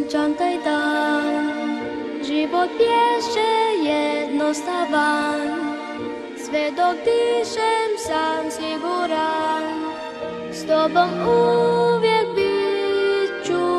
sunčan taj dan. Život bješe jednostavan, sve dok dišem sam siguran, s tobom uvijek bit ću.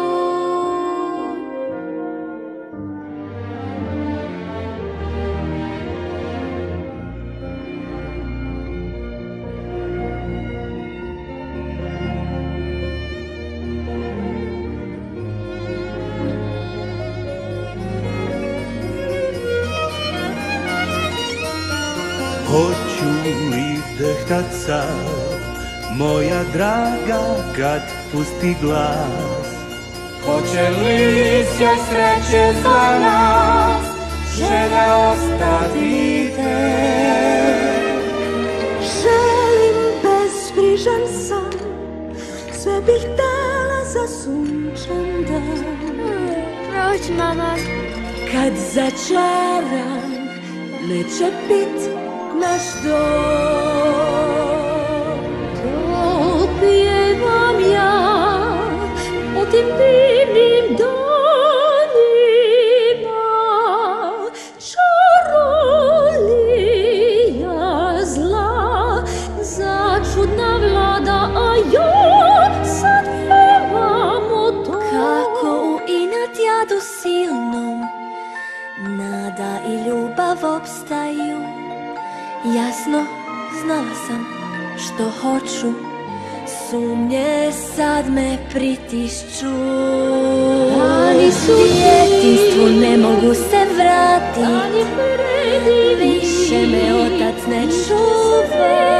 Hoću li dehtat sad, moja draga, kad pusti glas? Hoće li sjaj sreće za nas, želja ostati te? Želim bezbrižan san, sve bih dala za sunčan dan. Proć, mama. Kad začaram, neće bit naš dom. To pjevam ja o tim divnim danima, čarolija zla, začudna vlada, a ja sad pjevam o tom. Kako u inat jadu silnom nada i ljubav opstaju. Jasno, znala sam što hoću, sumnje sad me pritišću. Dani su djetinjstvu ne mogu se vratit, dani predivni, više me otac ne čuva.